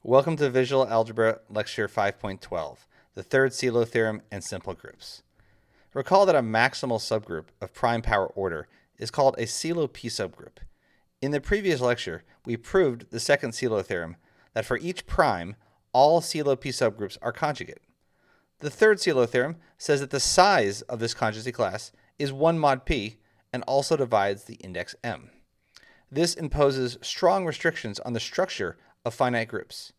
Welcome to Visual Algebra Lecture 5.12, the third Sylow theorem and simple groups. Recall that a maximal subgroup of prime power order is called a Sylow p-subgroup. In the previous lecture, we proved the second Sylow theorem that for each prime, all Sylow p-subgroups are conjugate. The third Sylow theorem says that the size of this conjugacy class is 1 mod p and also divides the index m. This imposes strong restrictions on the structure of finite groups.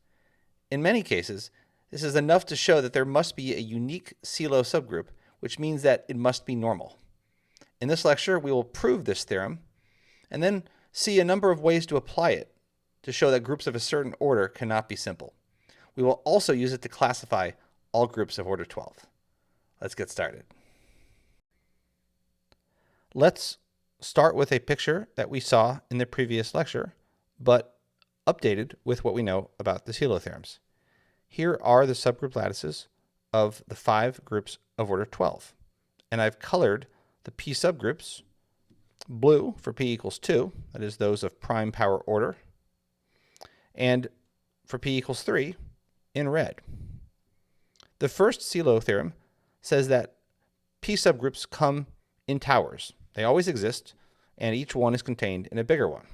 In many cases, this is enough to show that there must be a unique Sylow subgroup, which means that it must be normal. In this lecture, we will prove this theorem and then see a number of ways to apply it to show that groups of a certain order cannot be simple. We will also use it to classify all groups of order 12. Let's get started. Let's start with a picture that we saw in the previous lecture, but updated with what we know about the Sylow theorems. Here are the subgroup lattices of the 5 groups of order 12. And I've colored the p-subgroups blue for p equals 2, that is those of prime power order, and for p equals 3 in red. The first Sylow theorem says that p-subgroups come in towers. They always exist, and each one is contained in a bigger one.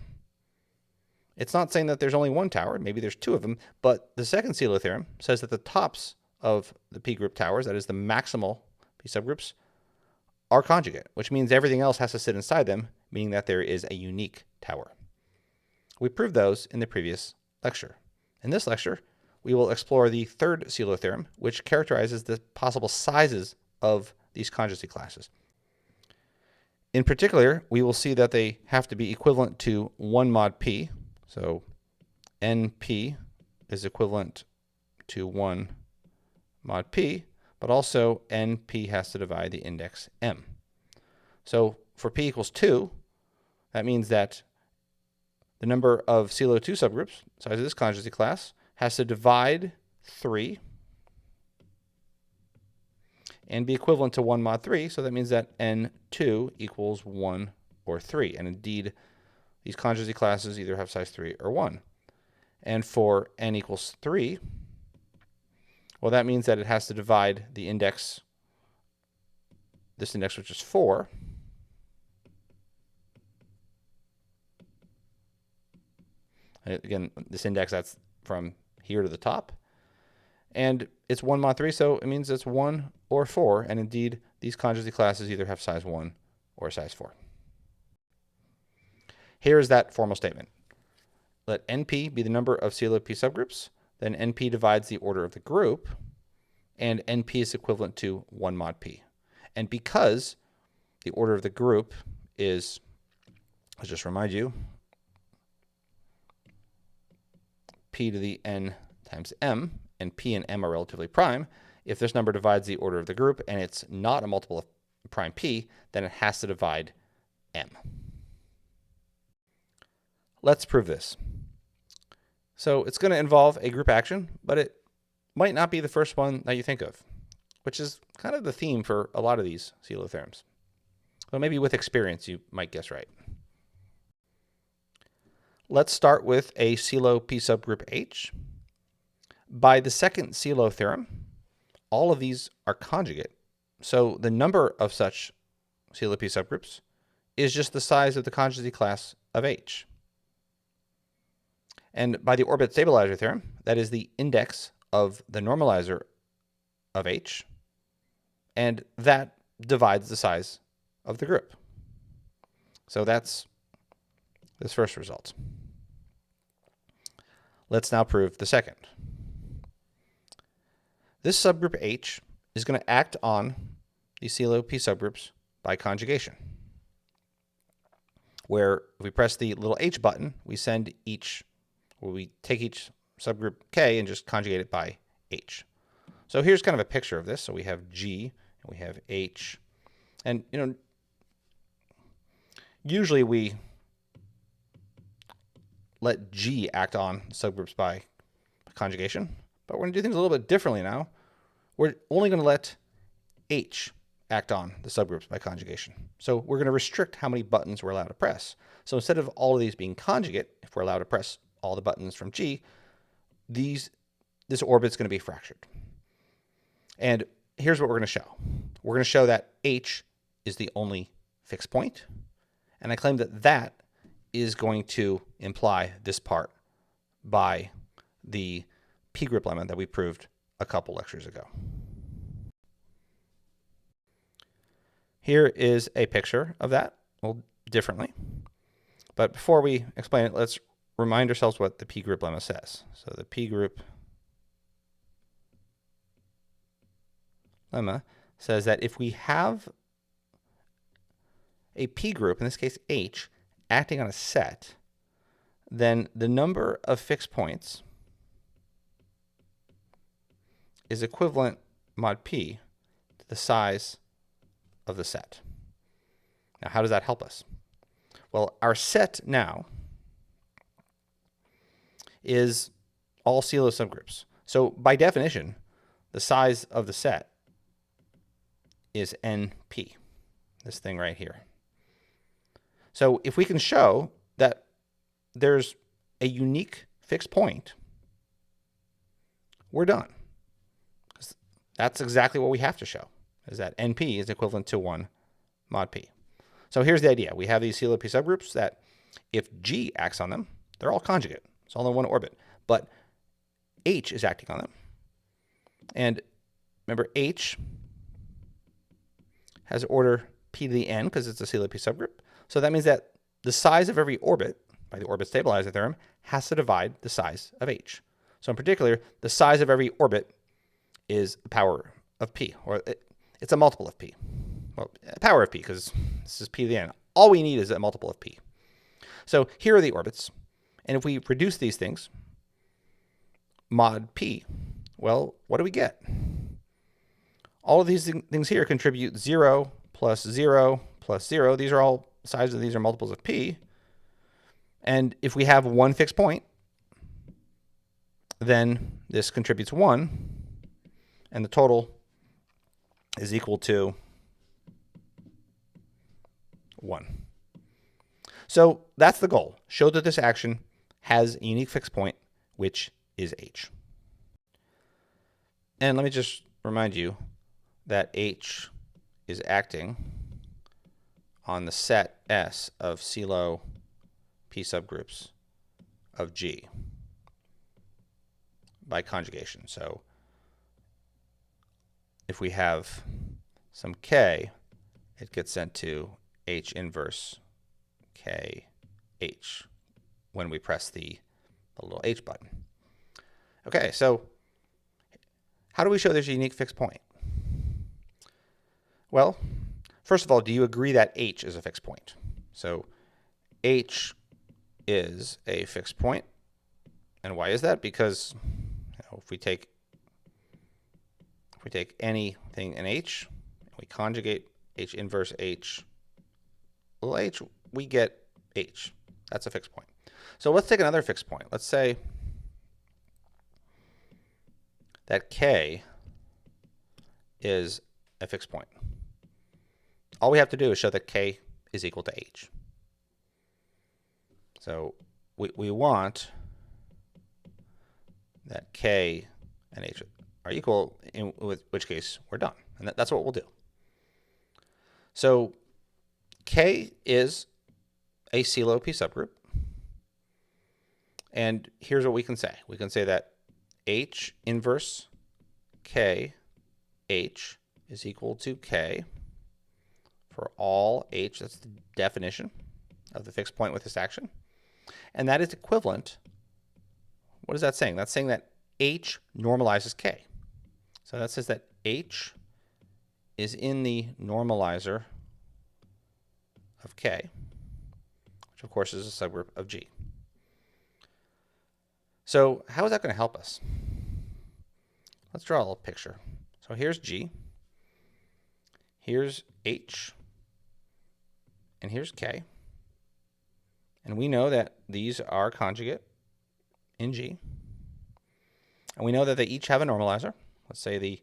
It's not saying that there's only one tower, maybe there's 2 of them, but the second Sylow theorem says that the tops of the p-group towers, that is the maximal p-subgroups, are conjugate, which means everything else has to sit inside them, meaning that there is a unique tower. We proved those in the previous lecture. In this lecture, we will explore the third Sylow theorem, which characterizes the possible sizes of these conjugacy classes. In particular, we will see that they have to be equivalent to 1 mod p. So NP is equivalent to 1 mod p, but also NP has to divide the index m. So for p equals 2, that means that the number of Sylow 2 subgroups, size of this conjugacy class, has to divide 3 and be equivalent to 1 mod 3. So that means that N2 equals 1 or 3. And indeed, these conjugacy classes either have size 3 or 1. And for n equals 3, well, that means that it has to divide the index, this index, which is 4. And again, this index, that's from here to the top. And it's 1 mod 3, so it means it's 1 or 4. And indeed, these conjugacy classes either have size 1 or size 4. Here is that formal statement. Let NP be the number of Sylow p subgroups, then NP divides the order of the group, and NP is equivalent to 1 mod p. And because the order of the group is, let's just remind you, p to the n times m, and p and m are relatively prime, if this number divides the order of the group and it's not a multiple of prime p, then it has to divide m. Let's prove this. So it's going to involve a group action, but it might not be the first one that you think of, which is kind of the theme for a lot of these Sylow theorems. So maybe with experience, you might guess right. Let's start with a Sylow p-subgroup H. By the second Sylow theorem, all of these are conjugate. So the number of such Sylow p-subgroups is just the size of the conjugacy class of H. And by the orbit stabilizer theorem, that is the index of the normalizer of H, and that divides the size of the group. So that's this first result. Let's now prove the second. This subgroup H is going to act on the Sylow p subgroups by conjugation, where if we press the little H button, we take each subgroup K and just conjugate it by H. So here's kind of a picture of this. So we have G and we have H. And, usually we let G act on subgroups by conjugation, but we're going to do things a little bit differently now. We're only going to let H act on the subgroups by conjugation. So we're going to restrict how many buttons we're allowed to press. So instead of all of these being conjugate, if we're allowed to press all the buttons from G, this orbit's going to be fractured. And here's what we're going to show. We're going to show that H is the only fixed point. And I claim that that is going to imply this part by the p-group lemma that we proved a couple lectures ago. Here is a picture of that, well, differently. But before we explain it, let's remind ourselves what the p-group lemma says. So the p-group lemma says that if we have a p-group, in this case H, acting on a set, then the number of fixed points is equivalent mod p to the size of the set. Now, how does that help us? Well, our set now is all Sylow subgroups. So by definition, the size of the set is NP, this thing right here. So if we can show that there's a unique fixed point, we're done. That's exactly what we have to show, is that NP is equivalent to 1 mod P. So here's the idea. We have these Sylow p-subgroups that if G acts on them, they're all conjugate. It's all in one orbit. But H is acting on them. And remember, H has order p to the n because it's a Sylow p-subgroup. So that means that the size of every orbit, by the orbit stabilizer theorem, has to divide the size of H. So in particular, the size of every orbit is a power of p, or it's a multiple of p. Well, a power of p, because this is p to the n. All we need is a multiple of p. So here are the orbits. And if we reduce these things, mod p, well, what do we get? All of these things here contribute 0 plus 0 plus 0. These are all sizes of these are multiples of p. And if we have one fixed point, then this contributes 1, and the total is equal to 1. So that's the goal. Show that this action has a unique fixed point, which is H. And let me just remind you that H is acting on the set S of Sylow p-subgroups of G by conjugation. So if we have some K, it gets sent to H inverse KH when we press the little H button. Okay, so how do we show there's a unique fixed point? Well, first of all, do you agree that H is a fixed point? So H is a fixed point. And why is that? Because if we take anything in H, we conjugate H inverse H, little h, we get H. That's a fixed point. So let's take another fixed point. Let's say that K is a fixed point. All we have to do is show that K is equal to H. So we want that K and H are equal, in which case we're done. And that's what we'll do. So K is a Sylow p-subgroup. And here's what we can say. We can say that H inverse K H is equal to K for all H. That's the definition of the fixed point with this action. And that is equivalent. What is that saying? That's saying that H normalizes K. So that says that H is in the normalizer of K, which of course is a subgroup of G. So how is that going to help us? Let's draw a little picture. So here's G, here's H, and here's K. And we know that these are conjugate in G. And we know that they each have a normalizer. Let's say this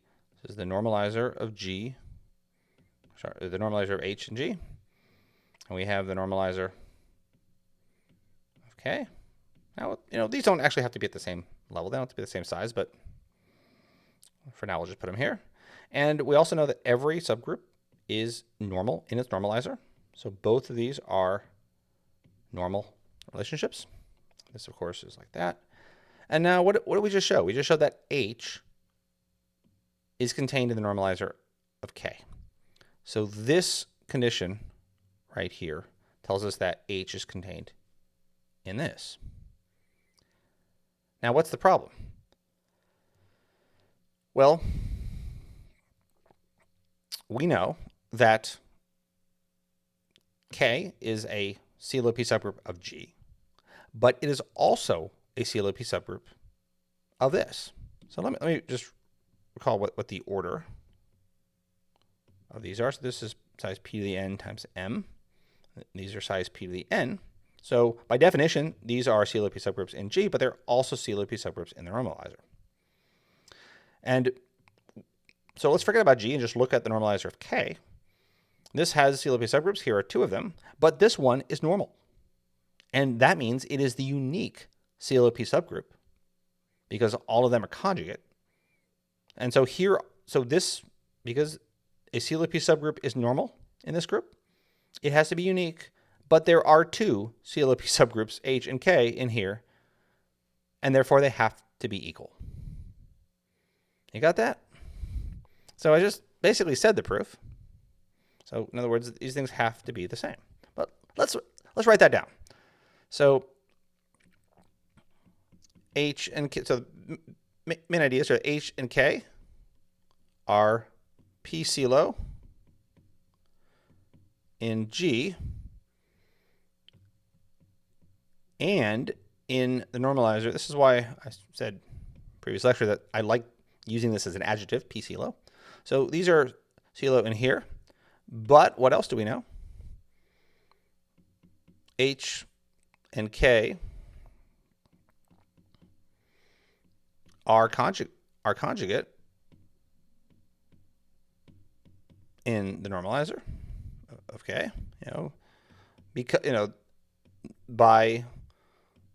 is the normalizer of G, sorry, the normalizer of H and G. And we have the normalizer of K. Now, these don't actually have to be at the same level. They don't have to be the same size, but for now, we'll just put them here. And we also know that every subgroup is normal in its normalizer. So both of these are normal relationships. This, of course, is like that. And now what did we just show? We just showed that H is contained in the normalizer of K. So this condition right here tells us that H is contained in this. Now, what's the problem? Well, we know that K is a Sylow p-subgroup of G, but it is also a Sylow p-subgroup of this. So let me just recall what the order of these are. So this is size p to the n times m. These are size p to the n. So by definition, these are Sylow p-subgroups in G, but they're also Sylow p-subgroups in the normalizer. And so let's forget about G and just look at the normalizer of K. This has Sylow p-subgroups. Here are two of them, but this one is normal. And that means it is the unique Sylow p-subgroup because all of them are conjugate. And so here, because a Sylow p-subgroup is normal in this group, it has to be unique, but there are two Sylow p-subgroups, H and K, in here, and therefore they have to be equal. You got that? So I just basically said the proof. So in other words, these things have to be the same. But let's write that down. So H and K, so main ideas are H and K are P Sylow in G, and in the normalizer, this is why I said in the previous lecture that I like using this as an adjective, p Sylow. So these are Sylow in here, but what else do we know? H and K are conjugate in the normalizer of K, because by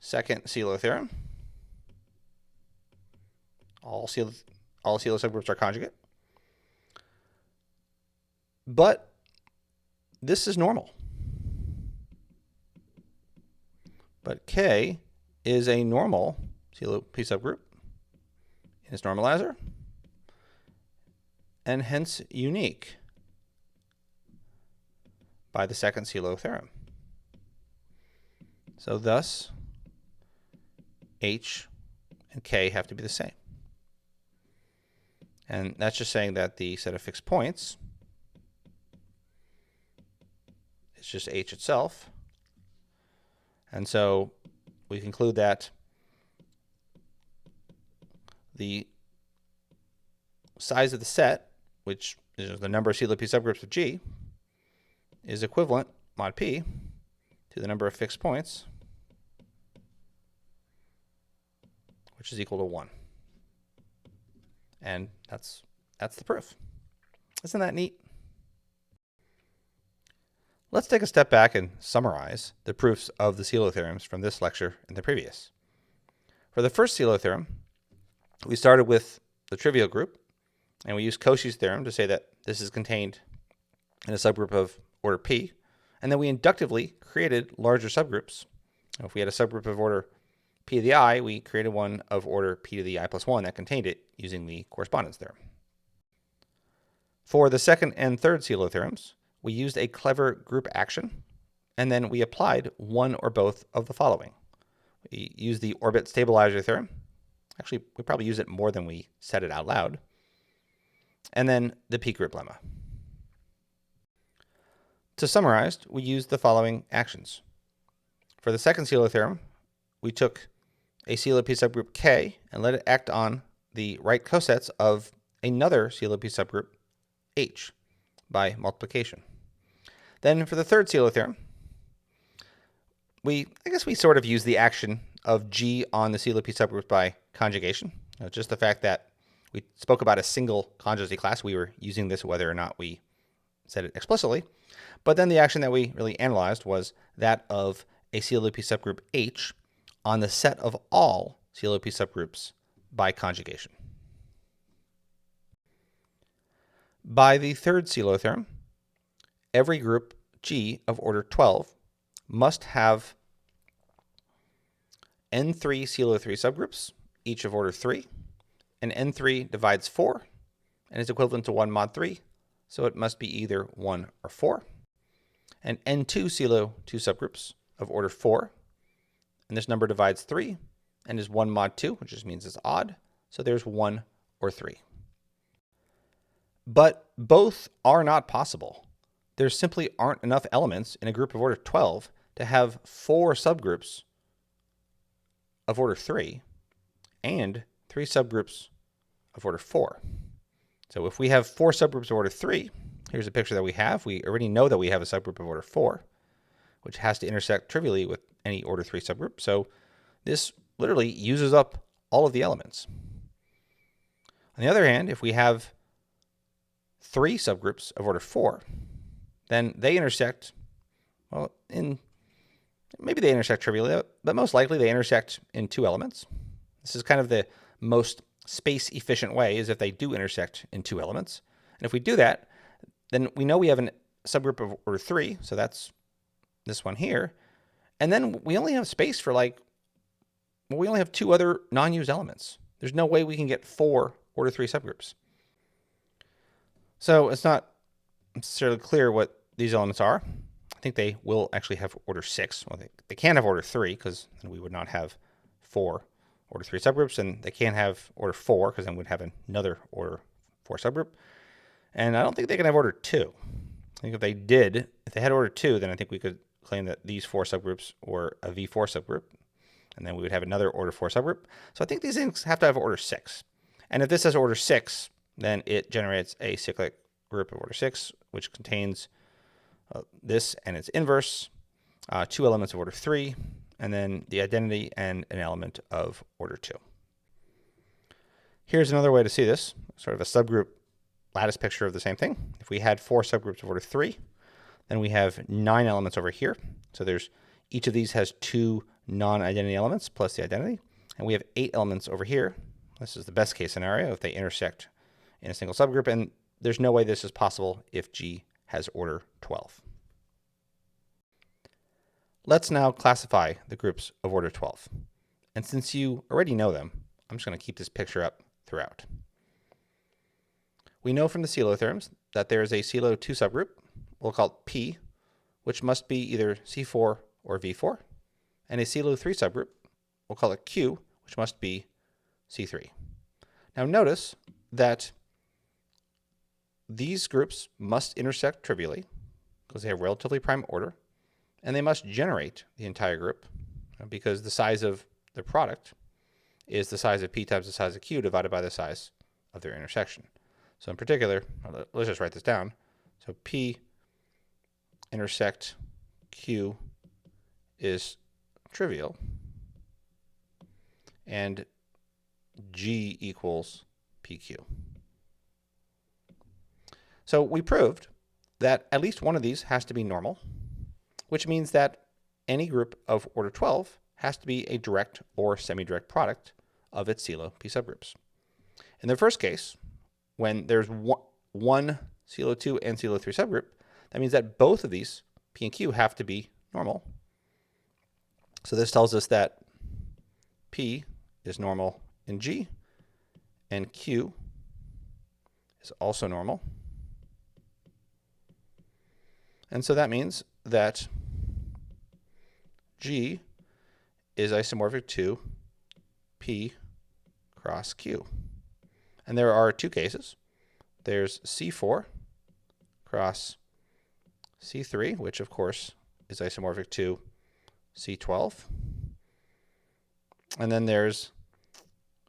second Sylow theorem, all Sylow subgroups are conjugate. But this is normal. But K is a normal Sylow p-subgroup in its normalizer, and hence unique by the second Sylow theorem. So thus, H and K have to be the same. And that's just saying that the set of fixed points is just H itself. And so we conclude that the size of the set, which is the number of Sylow p-subgroups of G, is equivalent, mod p, to the number of fixed points, which is equal to 1. And that's the proof. Isn't that neat? Let's take a step back and summarize the proofs of the Sylow theorems from this lecture and the previous. For the first Sylow theorem, we started with the trivial group, and we used Cauchy's theorem to say that this is contained in a subgroup of order p, and then we inductively created larger subgroups. If we had a subgroup of order p to the I, we created one of order p to the I plus 1 that contained it using the correspondence theorem. For the second and third Sylow theorems, we used a clever group action, and then we applied one or both of the following. We used the orbit stabilizer theorem. Actually, we probably use it more than we said it out loud. And then the p-group lemma. To summarize, we used the following actions. For the second Sylow theorem, we took a Sylow p-subgroup K and let it act on the right cosets of another Sylow p-subgroup H by multiplication. Then for the third Sylow theorem, I guess we sort of use the action of G on the Sylow p-subgroups by conjugation. Just the fact that we spoke about a single conjugacy class, we were using this whether or not we said it explicitly. But then the action that we really analyzed was that of a Sylow p-subgroup H on the set of all Sylow p-subgroups by conjugation. By the third Sylow theorem, every group G of order 12 must have n3 Sylow 3 subgroups, each of order 3, and n3 divides 4 and is equivalent to 1 mod 3, so it must be either 1 or 4, and n2 Sylow 2 subgroups of order 4, and this number divides 3 and is 1 mod 2, which just means it's odd, so there's 1 or 3. But both are not possible. There simply aren't enough elements in a group of order 12 to have 4 subgroups of order 3 and 3 subgroups of order 4. So if we have 4 subgroups of order 3, here's a picture that we have. We already know that we have a subgroup of order 4, which has to intersect trivially with any order 3 subgroup. So this literally uses up all of the elements. On the other hand, if we have 3 subgroups of order 4, then they intersect, well, maybe they intersect trivially, but most likely they intersect in 2 elements. This is kind of the most space-efficient way, is if they do intersect in 2 elements. And if we do that, then we know we have a subgroup of order 3, so that's this one here. And then we only have space for we only have 2 other non-used elements. There's no way we can get 4 order 3 subgroups. So it's not necessarily clear what these elements are. I think they will actually have order 6. Well, they can't have order 3 because then we would not have 4 order 3 subgroups, and they can't have order 4 because then we'd have another order 4 subgroup. And I don't think they can have order 2. I think if they had order 2, then I think we could claim that these 4 subgroups were a V4 subgroup, and then we would have another order 4 subgroup. So I think these things have to have order 6. And if this has order 6, then it generates a cyclic group of order 6, which contains this and its inverse, 2 elements of order 3, and then the identity and an element of order 2. Here's another way to see this, sort of a subgroup lattice picture of the same thing. If we had 4 subgroups of order 3, then we have 9 elements over here. So each of these has 2 non-identity elements plus the identity, and we have 8 elements over here. This is the best case scenario if they intersect in a single subgroup, and there's no way this is possible if G has order 12. Let's now classify the groups of order 12. And since you already know them, I'm just going to keep this picture up throughout. We know from the Sylow theorems that there is a Sylow 2 subgroup, we'll call it P, which must be either C4 or V4, and a Sylow 3 subgroup, we'll call it Q, which must be C3. Now notice that these groups must intersect trivially because they have relatively prime order, and they must generate the entire group because the size of the product is the size of P times the size of Q divided by the size of their intersection. So in particular, let's just write this down. So P intersect Q is trivial, and G equals PQ. So we proved that at least one of these has to be normal, which means that any group of order 12 has to be a direct or semi-direct product of its Sylow p-subgroups. In the first case, when there's one Sylow 2 and Sylow 3 subgroup, that means that both of these, P and Q, have to be normal. So this tells us that P is normal in G, and Q is also normal. And so that means that G is isomorphic to P cross Q. And there are 2 cases. There's C4 cross C3, which of course is isomorphic to C12. And then there's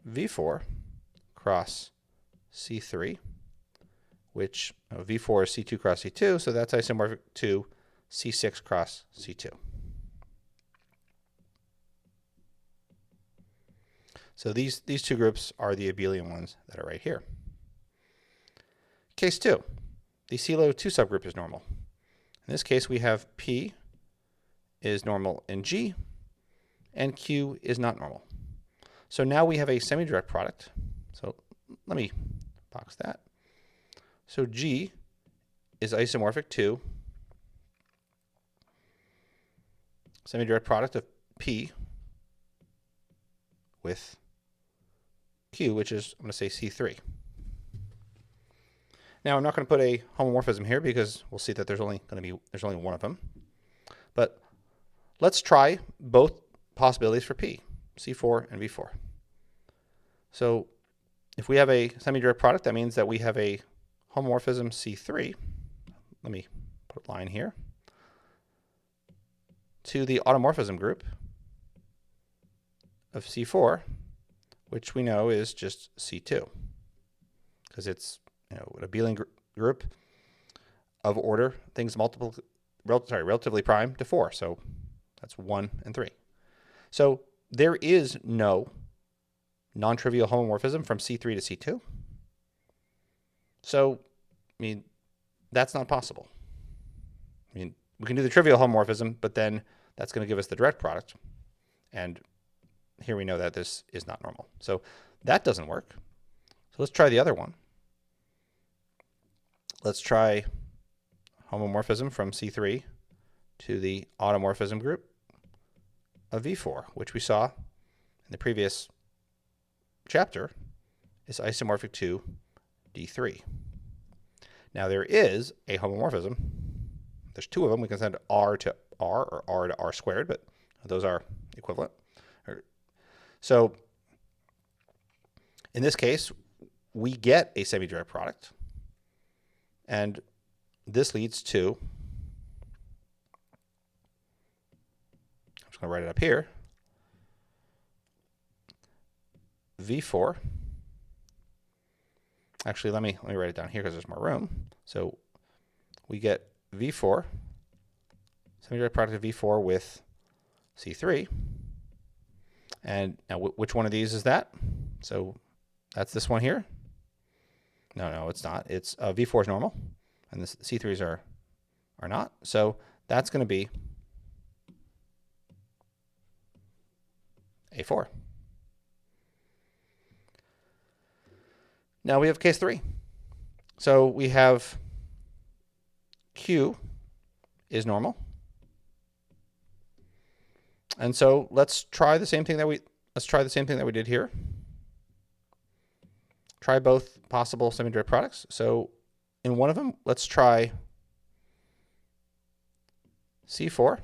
V4 cross C3, which V4 is C2 cross C2, so that's isomorphic to C6 cross C2. So these 2 groups are the abelian ones that are right here. Case 2, the Sylow 2 subgroup is normal. In this case, we have P is normal in G, and Q is not normal. So now we have a semi-direct product. So let me box that. So G is isomorphic to semi-direct product of P with Q, which is, I'm going to say C3. Now I'm not going to put a homomorphism here because we'll see that there's only one of them. But let's try both possibilities for P, C4 and V4. So if we have a semi-direct product, that means that we have a homomorphism C3. Let me put a line here. To the automorphism group of C4, which we know is just C2, because it's an abelian group of order things relatively prime to 4. So that's 1 and 3. So there is no non-trivial homomorphism from C3 to C2. So, I mean, that's not possible. I mean, we can do the trivial homomorphism, but then that's going to give us the direct product. And here we know that this is not normal. So that doesn't work. So let's try the other one. Let's try homomorphism from C3 to the automorphism group of V4, which we saw in the previous chapter is isomorphic to D3. Now there is a homomorphism. There's two of them. We can send R to R or R to R squared, but those are equivalent. So in this case, we get a semi-direct product. And this leads to, I'm just going to write it up here, V4. Actually, let me write it down here because there's more room. So we get V4, semi-direct product of V4 with C3. And now which one of these is that? So that's this one here. No, it's not. It's V4 is normal, and the C3s are not. So that's going to be A4. Now we have case 3. So we have Q is normal. And so let's try the same thing that we did here. Try both possible semi-direct products. So in one of them, let's try C4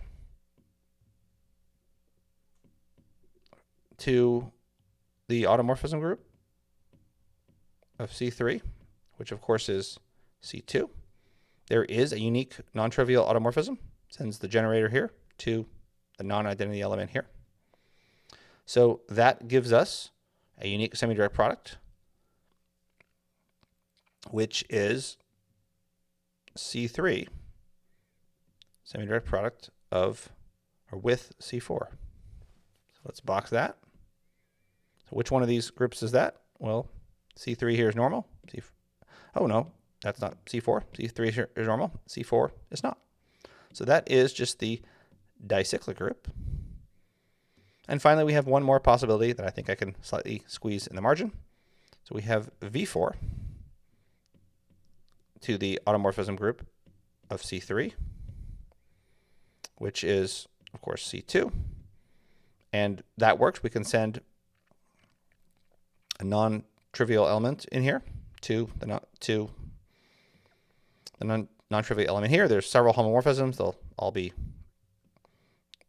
to the automorphism group of C3, which of course is C2. There is a unique non-trivial automorphism, sends the generator here to the non-identity element here. So that gives us a unique semi-direct product, which is C3, semi-direct product of or with C4. So let's box that. So which one of these groups is that? Well, C3 here is normal. Oh no, that's not C4. C3 here is normal. C4 is not. So that is just the dicyclic group. And finally, we have one more possibility that I think I can slightly squeeze in the margin. So we have V4 to the automorphism group of C3, which is, of course, C2. And that works. We can send a non-trivial element in here to the non-trivial element here. There's several homomorphisms. They'll all be,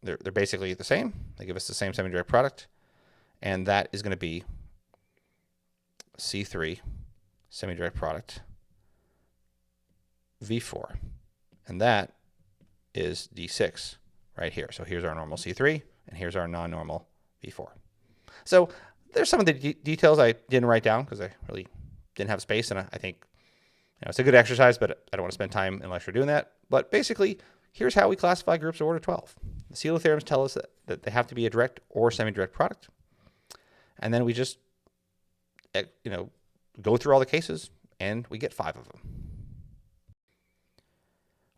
they're basically the same. They give us the same semi-direct product. And that is going to be C3 semi-direct product V4. And that is D6 right here. So here's our normal C3, and here's our non-normal V4. So there's some of the details I didn't write down because I really didn't have space, and I think it's a good exercise, but I don't want to spend time in lecture doing that. But basically, here's how we classify groups of order 12. The Sylow theorems tell us that they have to be a direct or semi-direct product. And then we just go through all the cases, and we get 5 of them.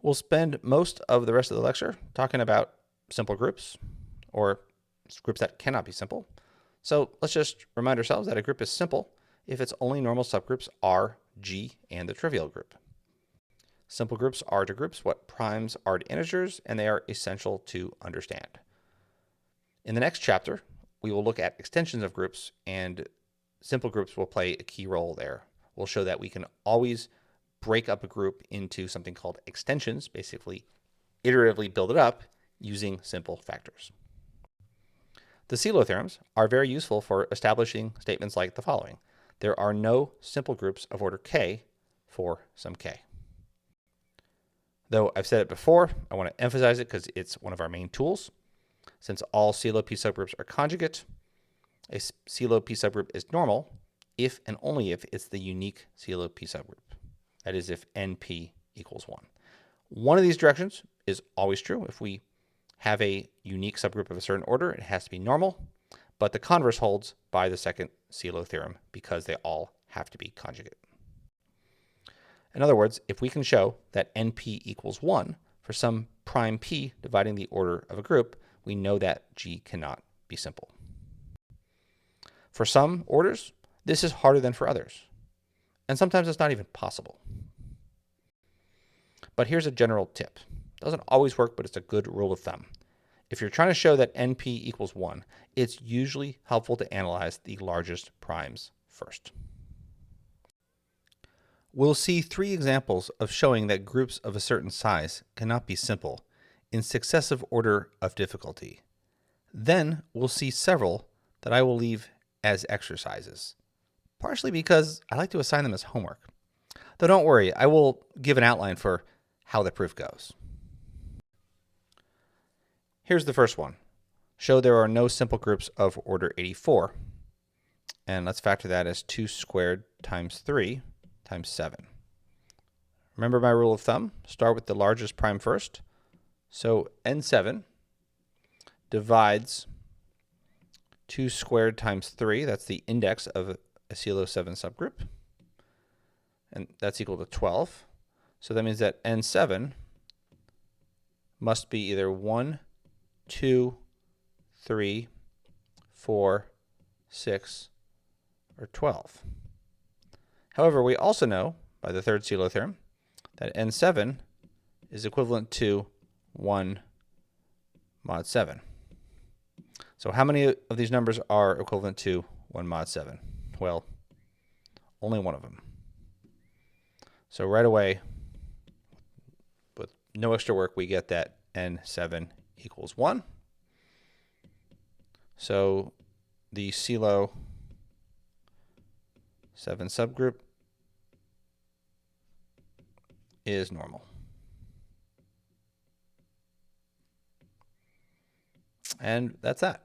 We'll spend most of the rest of the lecture talking about simple groups, or groups that cannot be simple. So let's just remind ourselves that a group is simple if its only normal subgroups are G and the trivial group. Simple groups are to groups what primes are to integers, and they are essential to understand. In the next chapter, we will look at extensions of groups, and simple groups will play a key role there. We'll show that we can always break up a group into something called extensions, basically iteratively build it up using simple factors. The Sylow theorems are very useful for establishing statements like the following. There are no simple groups of order k for some k. Though I've said it before, I want to emphasize it because it's one of our main tools. Since all Sylow p-subgroups are conjugate, a Sylow p-subgroup is normal if and only if it's the unique Sylow p-subgroup. That is, if np equals 1. One of these directions is always true. If we have a unique subgroup of a certain order, it has to be normal, but the converse holds by the second Sylow theorem because they all have to be conjugate. In other words, if we can show that np equals 1 for some prime p dividing the order of a group, we know that G cannot be simple. For some orders, this is harder than for others, and sometimes it's not even possible. But here's a general tip. It doesn't always work, but it's a good rule of thumb. If you're trying to show that np equals 1, it's usually helpful to analyze the largest primes first. We'll see 3 examples of showing that groups of a certain size cannot be simple in successive order of difficulty. Then we'll see several that I will leave as exercises, partially because I like to assign them as homework. Though don't worry, I will give an outline for how the proof goes. Here's the first one. Show there are no simple groups of order 84. And let's factor that as 2 squared times 3 times 7. Remember my rule of thumb? Start with the largest prime first. So n7 divides 2 squared times 3. That's the index of a Sylow 7 subgroup. And that's equal to 12. So that means that n7 must be either 1, 2, 3, 4, 6, or 12. However, we also know by the third Sylow theorem that n7 is equivalent to 1 mod 7. So how many of these numbers are equivalent to 1 mod 7? Well, only one of them. So right away, with no extra work, we get that n7 equals 1. So the Sylow 7 subgroup is normal. And that's that.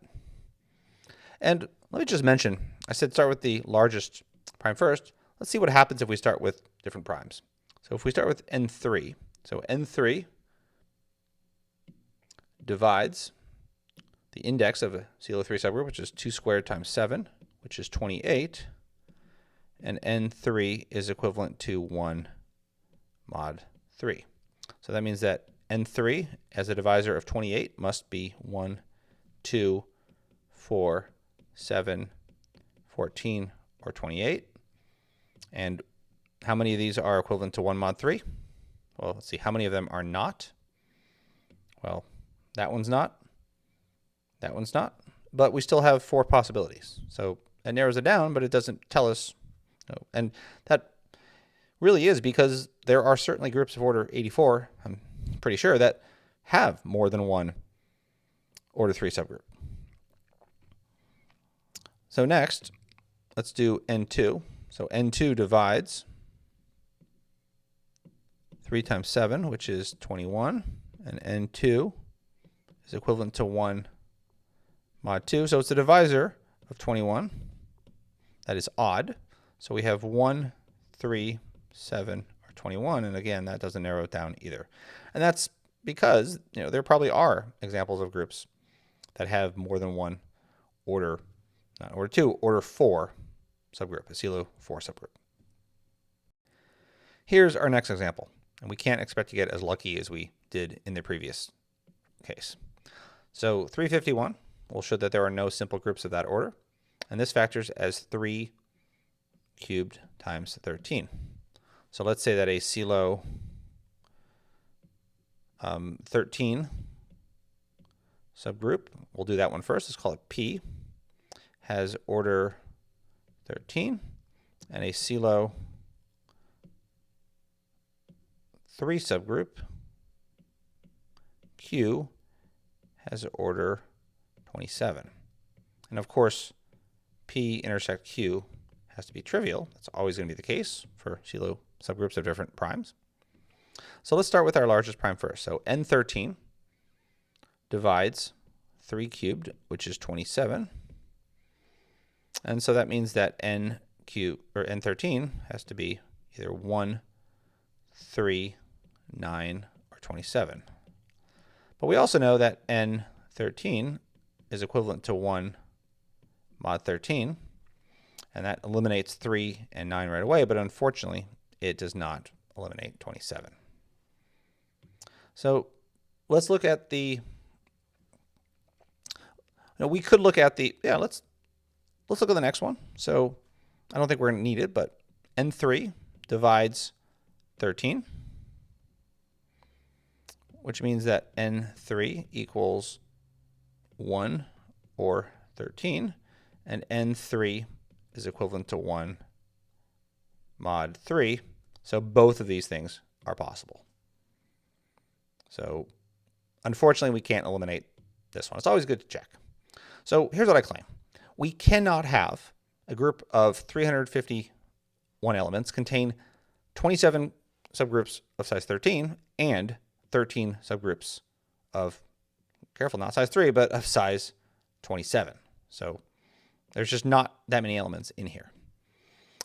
And let me just mention, I said start with the largest prime first. Let's see what happens if we start with different primes. So if we start with n3, so n3 divides the index of a Sylow 3 subgroup, which is 2 squared times 7, which is 28, and n3 is equivalent to 1 mod 3. So that means that n3 as a divisor of 28 must be 1, 2, 4, 7, 14, or 28. And how many of these are equivalent to 1 mod 3? Well, let's see. How many of them are not? Well, that one's not. That one's not. But we still have 4 possibilities. So it narrows it down, but it doesn't tell us. And that really is because there are certainly groups of order 84, I'm pretty sure, that have more than one order 3 subgroup. So next, let's do n2. So n2 divides 3 times 7, which is 21, and n2 is equivalent to 1 mod 2. So it's a divisor of 21. That is odd. So we have 1, 3, 7, or 21, and again, that doesn't narrow it down either. And that's because there probably are examples of groups that have more than one order, not order 2, order 4 subgroup, a Sylow 4 subgroup. Here's our next example, and we can't expect to get as lucky as we did in the previous case. So 351 will show that there are no simple groups of that order. And this factors as 3 cubed times 13. So let's say that a Sylow 13 subgroup, we'll do that one first. Let's call it P, has order 13, and a Sylow 3 subgroup, Q, has order 27. And of course, P intersect Q has to be trivial. That's always going to be the case for Sylow subgroups of different primes. So let's start with our largest prime first. So n13 divides 3 cubed, which is 27. And so that means that n13 has to be either 1, 3, 9, or 27. But we also know that n13 is equivalent to 1 mod 13, and that eliminates 3 and 9 right away, but unfortunately, it does not eliminate 27. So let's look at the, we could look at the, let's look at the next one. So I don't think we're going to need it, but n3 divides 13, which means that n3 equals 1 or 13, and n3 is equivalent to 1 mod 3. So both of these things are possible. So unfortunately, we can't eliminate this one. It's always good to check. So here's what I claim. We cannot have a group of 351 elements contain 27 subgroups of size 13 and 13 subgroups of, careful, not size 3, but of size 27. So there's just not that many elements in here.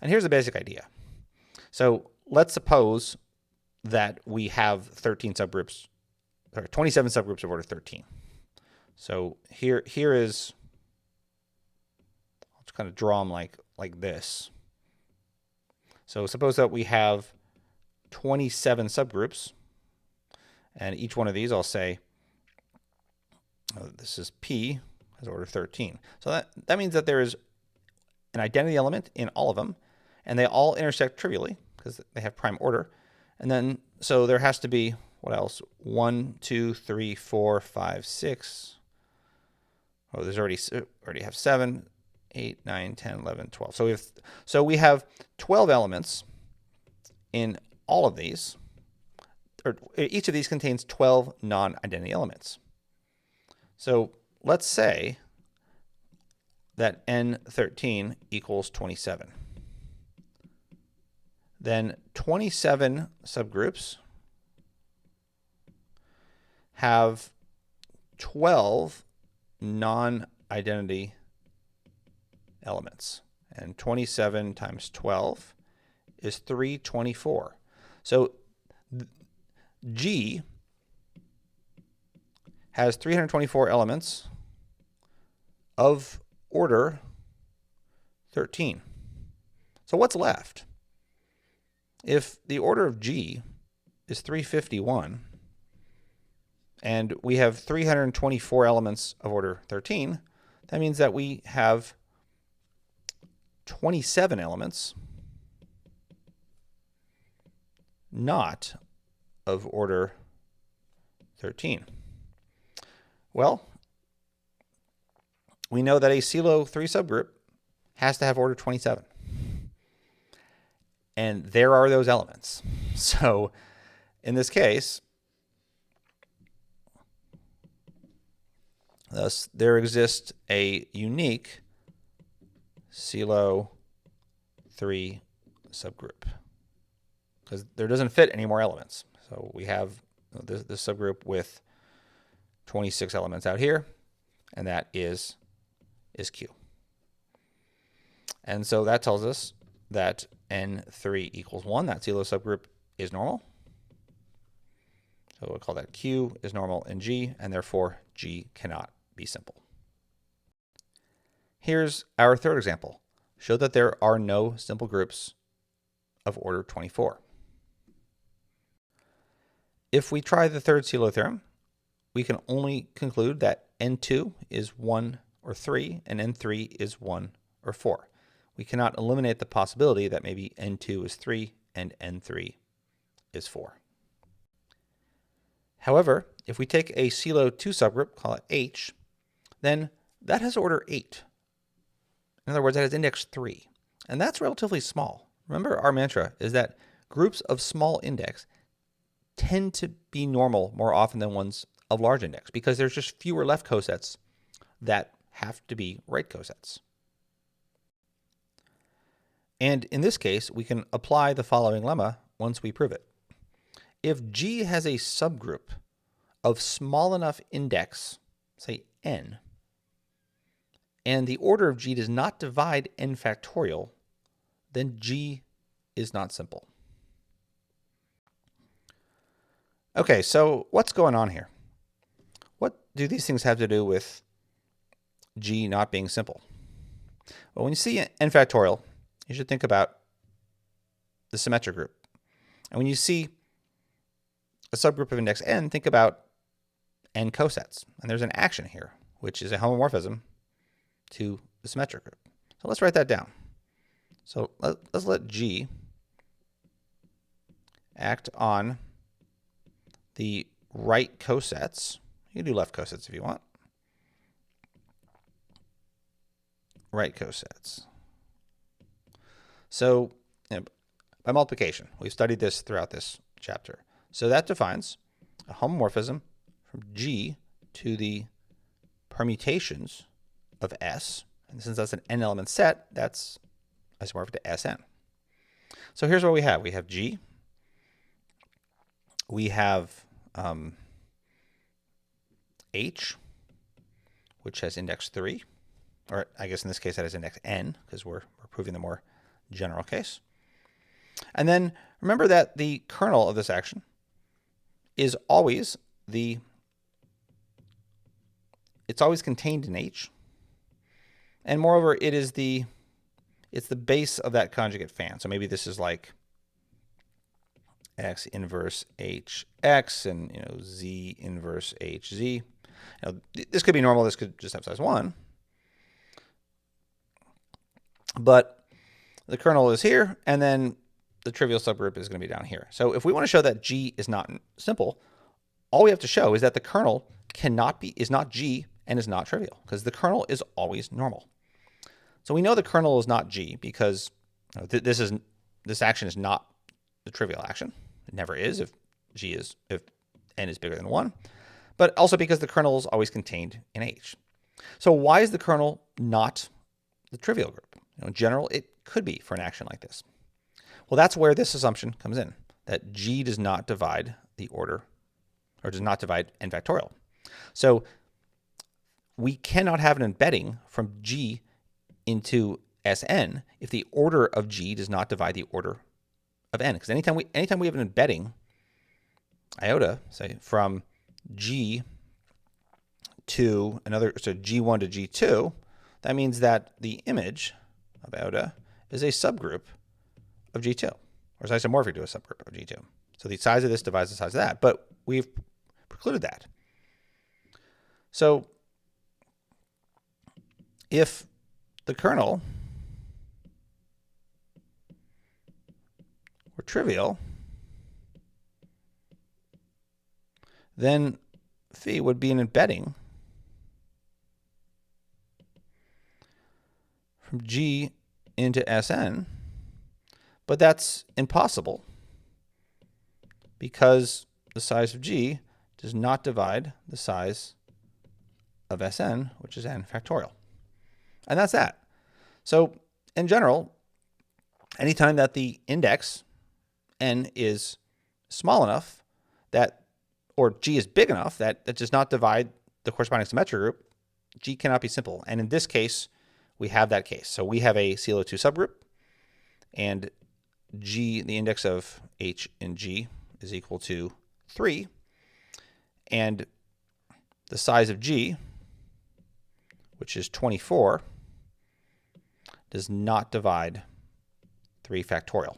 And here's the basic idea. So let's suppose that we have 13 subgroups, or 27 subgroups of order 13. So here is, I'll just kind of draw them like this. So suppose that we have 27 subgroups, and each one of these I'll say, this is P has order 13. So that means that there is an identity element in all of them, and they all intersect trivially because they have prime order. And then, so there has to be, what else? 1, 2, 3, 4, 5, 6. Oh, there's already have 7, 8, 9, 10, 11, 12. So we have 12 elements in all of these, or each of these contains 12 non-identity elements. So let's say that n13 equals 27. Then 27 subgroups have 12 non-identity elements. And 27 times 12 is 324. So G has 324 elements of order 13. So what's left? If the order of G is 351, and we have 324 elements of order 13, that means that we have 27 elements not of order 13. Well, we know that a Sylow 3 subgroup has to have order 27. And there are those elements. So in this case, thus there exists a unique Sylow 3 subgroup because there doesn't fit any more elements. So we have this subgroup with 26 elements out here, and that is Q. And so that tells us that n3 equals 1. That Sylow subgroup is normal. So we'll call that Q is normal in G, and therefore G cannot be simple. Here's our third example. Show that there are no simple groups of order 24. If we try the third Sylow theorem, we can only conclude that n2 is 1 or 3, and n3 is 1 or 4. We cannot eliminate the possibility that maybe n2 is 3 and n3 is 4. However, if we take a Sylow 2 subgroup, call it H, then that has order 8. In other words, that has index 3. And that's relatively small. Remember, our mantra is that groups of small index tend to be normal more often than ones of large index because there's just fewer left cosets that have to be right cosets. And in this case, we can apply the following lemma once we prove it. If G has a subgroup of small enough index, say n, and the order of G does not divide n factorial, then G is not simple. Okay, so what's going on here? What do these things have to do with G not being simple? Well, when you see n factorial, you should think about the symmetric group. And when you see a subgroup of index n, think about n cosets. And there's an action here, which is a homomorphism to the symmetric group. So let's write that down. So let's let G act on the right cosets. You can do left cosets if you want. Right cosets. So by multiplication, we've studied this throughout this chapter. So that defines a homomorphism from G to the permutations of S. And since that's an n-element set, that's isomorphic to Sn. So here's what we have. We have G. We have H, which has index 3. Or I guess in this case that has index n, because we're proving the more general case. And then remember that the kernel of this action is always it's always contained in H. And moreover, it's the base of that conjugate fan. So maybe this is like X inverse HX and Z inverse HZ. This could be normal, this could just have size 1. But the kernel is here, and then the trivial subgroup is going to be down here. So if we want to show that G is not simple, all we have to show is that the kernel is not G and is not trivial, because the kernel is always normal. So we know the kernel is not G because this action is not the trivial action. It never is if n is bigger than 1, but also because the kernel is always contained in H. So why is the kernel not the trivial group? In general, it could be for an action like this. Well, that's where this assumption comes in, that G does not divide the order, or does not divide n factorial. So we cannot have an embedding from G into Sn if the order of G does not divide the order of n. Because anytime we have an embedding iota, say from G to another, so G1 to G2, that means that the image of iota is a subgroup of G2, or is isomorphic to a subgroup of G2. So the size of this divides the size of that, but we've precluded that. So if the kernel were trivial, then phi would be an embedding from G into Sn, but that's impossible because the size of G does not divide the size of Sn, which is n factorial. And that's that. So in general, anytime that the index n is small enough that, or G is big enough that does not divide the corresponding symmetric group, G cannot be simple. And in this case, we have that case. So we have a Sylow 2 subgroup, and G, the index of H in G, is equal to 3. And the size of G, which is 24, does not divide 3 factorial.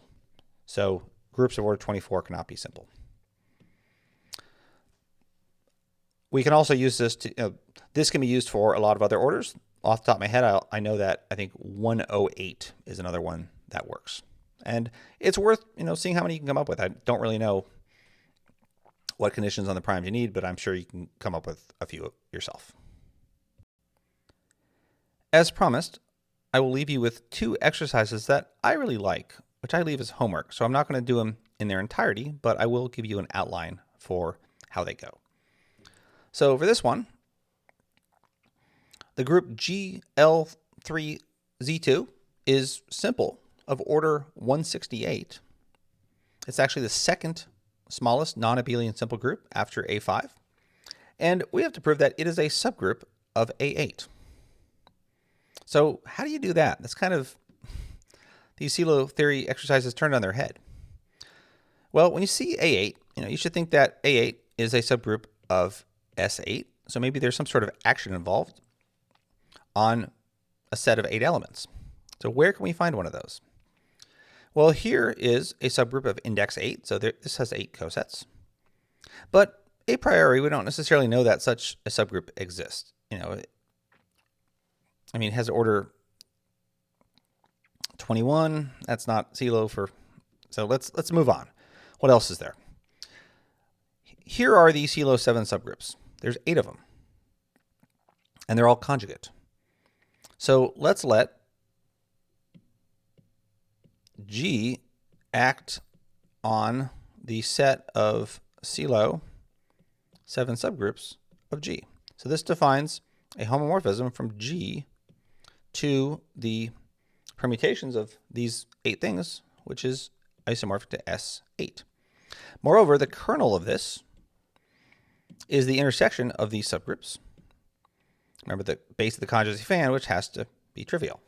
So groups of order 24 cannot be simple. We can also use this to, this can be used for a lot of other orders. off the top of my head, I know that I think 108 is another one that works. And it's worth, seeing how many you can come up with. I don't really know what conditions on the primes you need, but I'm sure you can come up with a few yourself. As promised, I will leave you with two exercises that I really like, which I leave as homework. So I'm not going to do them in their entirety, but I will give you an outline for how they go. So for this one, the group GL3Z2 is simple, of order 168. It's actually the second smallest non-abelian simple group after A5. And we have to prove that it is a subgroup of A8. So how do you do that? That's kind of these Sylow theory exercises turned on their head. Well, when you see A8, you should think that A8 is a subgroup of S8. So maybe there's some sort of action involved on a set of 8 elements. So where can we find one of those? Well, here is a subgroup of index 8. So this has 8 cosets. But a priori, we don't necessarily know that such a subgroup exists. It has order 21. That's not Sylow for. So let's move on. What else is there? Here are the Sylow 7 subgroups. There's 8 of them. And they're all conjugate. So let's let G act on the set of Sylow 7 subgroups of G. So this defines a homomorphism from G to the permutations of these 8 things, which is isomorphic to S8. Moreover, the kernel of this is the intersection of these subgroups. Remember the base of the conjugacy fan, which has to be trivial.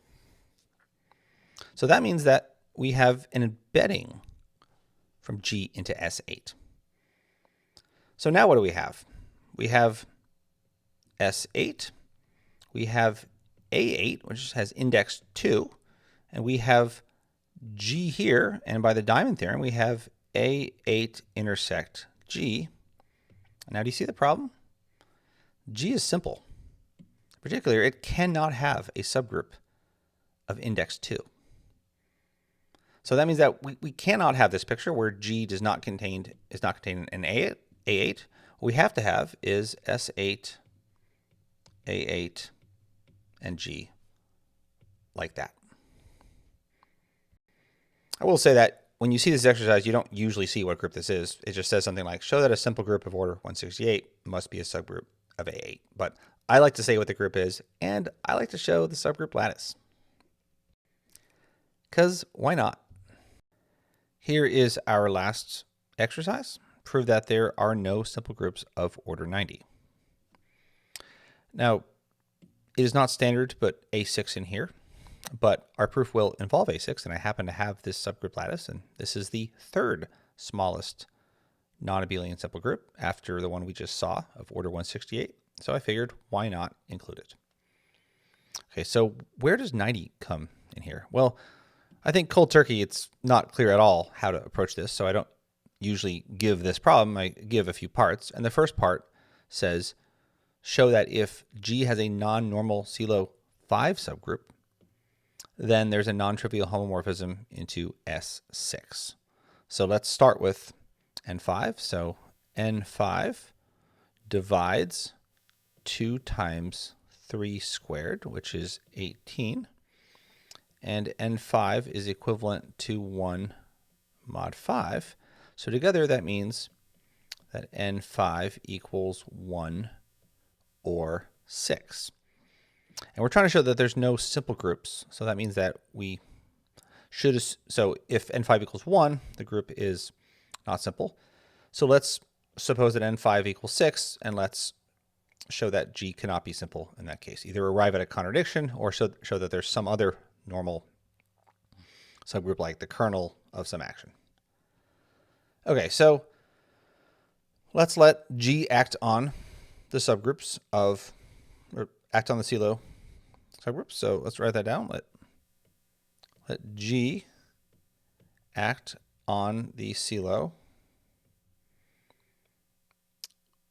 So that means that we have an embedding from G into S8. So now what do we have? We have S8, we have A8, which has index 2, and we have G here, and by the diamond theorem, we have A8 intersect G. Now, do you see the problem? G is simple. Particularly, it cannot have a subgroup of index 2. So that means that we cannot have this picture where G is not contained in A8. What we have to have is S8, A8, and G like that. I will say that when you see this exercise, you don't usually see what group this is. It just says something like, show that a simple group of order 168 must be a subgroup of A8. But I like to say what the group is, and I like to show the subgroup lattice. Because why not? Here is our last exercise. Prove that there are no simple groups of order 90. Now, it is not standard to put A6 in here, but our proof will involve A6, and I happen to have this subgroup lattice, and this is the third smallest non-abelian simple group after the one we just saw of order 168. So I figured, why not include it? Okay, so where does 90 come in here? Well, I think cold turkey, it's not clear at all how to approach this, so I don't usually give this problem. I give a few parts, and the first part says, show that if G has a non-normal Sylow 5 subgroup, then there's a non-trivial homomorphism into S6. So let's start with N5. So N5 divides 2 times 3 squared, which is 18. And N5 is equivalent to 1 mod 5. So together that means that N5 equals 1 or 6. And we're trying to show that there's no simple groups. So that means that we should, so if N5 equals 1, the group is not simple. So let's suppose that N5 equals 6, and let's show that G cannot be simple in that case. Either arrive at a contradiction or show that there's some other normal subgroup like the kernel of some action. Okay, so let's let G act on the subgroups of, or act on the Sylow subgroups. So let's write that down. Let G act on the Sylow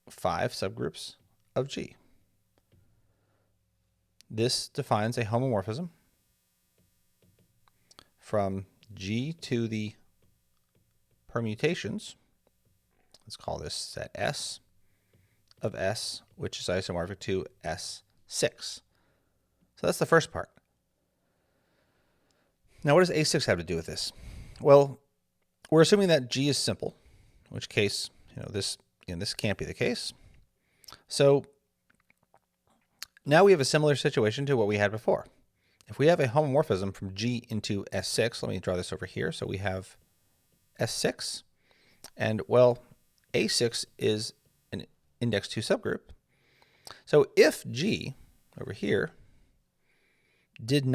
5 subgroups of G. This defines a homomorphism from G to the permutations. Let's call this set S of S, which is isomorphic to S6. So that's the first part. Now, what does A6 have to do with this? Well, we're assuming that G is simple, in which case, this can't be the case. So now we have a similar situation to what we had before. If we have a homomorphism from G into S6, let me draw this over here. So we have S6, and well, A6 is an index 2 subgroup. So if G over here it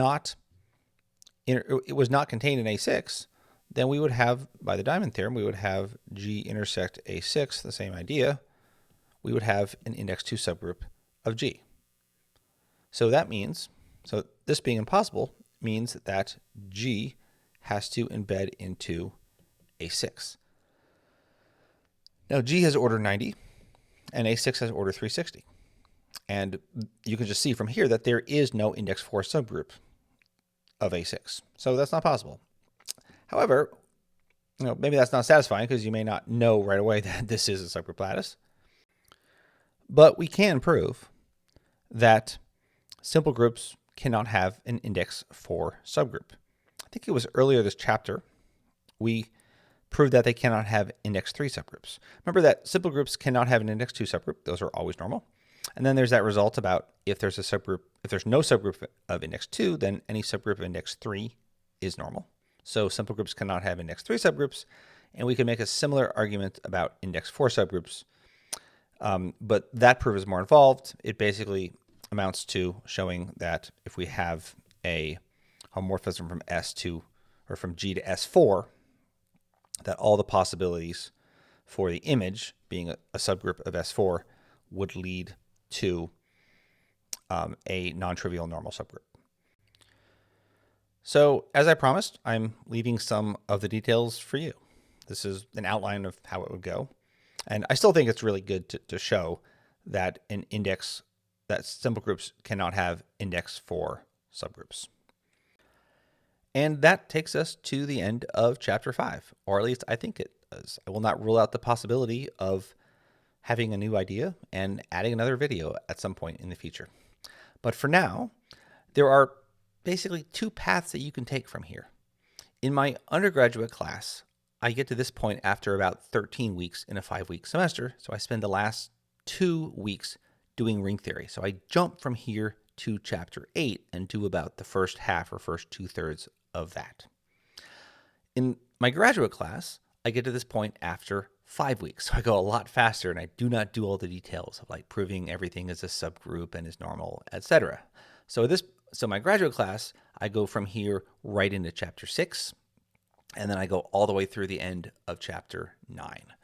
was not contained in A6, then we would have, by the diamond theorem, we would have G intersect A6, the same idea. We would have an index 2 subgroup of G. So that means, this being impossible means that G has to embed into A6. Now G has order 90 and A6 has order 360. And you can just see from here that there is no index 4 subgroup of A6. So that's not possible. However, maybe that's not satisfying because you may not know right away that this is a subgroup lattice. But we can prove that simple groups cannot have an index 4 subgroup. I think it was earlier this chapter we proved that they cannot have index 3 subgroups. Remember that simple groups cannot have an index 2 subgroup. Those are always normal. And then there's that result about if there's no subgroup of index 2, then any subgroup of index 3 is normal. So simple groups cannot have index 3 subgroups, and we can make a similar argument about index 4 subgroups. But that proof is more involved. It basically amounts to showing that if we have a homomorphism from G to S4, that all the possibilities for the image being a subgroup of S4 would lead to a non-trivial normal subgroup. So as I promised, I'm leaving some of the details for you. This is an outline of how it would go. And I still think it's really good to show that that simple groups cannot have index 4 subgroups. And that takes us to the end of chapter 5, or at least I think it does. I will not rule out the possibility of having a new idea and adding another video at some point in the future. But for now, there are basically two paths that you can take from here. In my undergraduate class, I get to this point after about 13 weeks in a 5-week semester, so I spend the last 2 weeks doing ring theory. So I jump from here to chapter 8 and do about the first half or first 2/3 of that. In my graduate class, I get to this point after 5 weeks. So I go a lot faster and I do not do all the details of like proving everything is a subgroup and is normal, etc. So my graduate class, I go from here right into chapter 6, and then I go all the way through the end of chapter 9.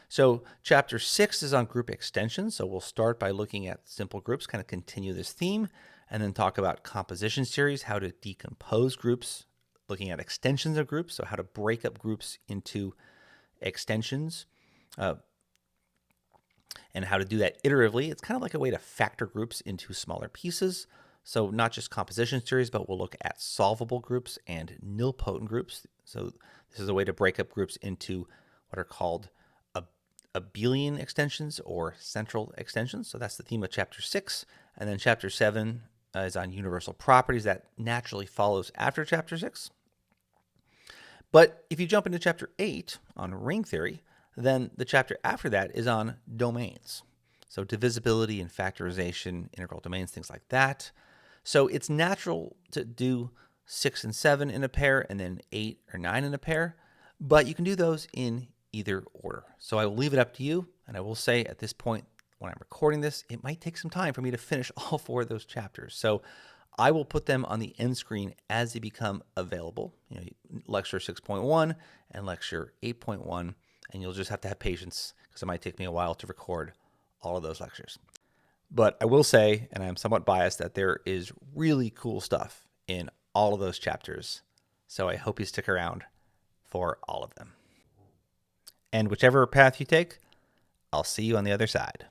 So chapter 6 is on group extensions. So we'll start by looking at simple groups, kind of continue this theme, and then talk about composition series, how to decompose groups, looking at extensions of groups, so how to break up groups into extensions, and how to do that iteratively. It's kind of like a way to factor groups into smaller pieces. So not just composition series, but we'll look at solvable groups and nilpotent groups. So this is a way to break up groups into what are called abelian extensions or central extensions. So that's the theme of chapter 6. And then chapter 7 is on universal properties. That naturally follows after chapter 6. But if you jump into chapter 8 on ring theory, then the chapter after that is on domains. So divisibility and factorization, integral domains, things like that. So it's natural to do 6 and 7 in a pair and then 8 or 9 in a pair, but you can do those in either order. So I will leave it up to you, and I will say at this point when I'm recording this, it might take some time for me to finish all 4 of those chapters. So I will put them on the end screen as they become available. Lecture 6.1 and lecture 8.1, and you'll just have to have patience because it might take me a while to record all of those lectures. But I will say, and I'm somewhat biased, that there is really cool stuff in all of those chapters. So I hope you stick around for all of them. And whichever path you take, I'll see you on the other side.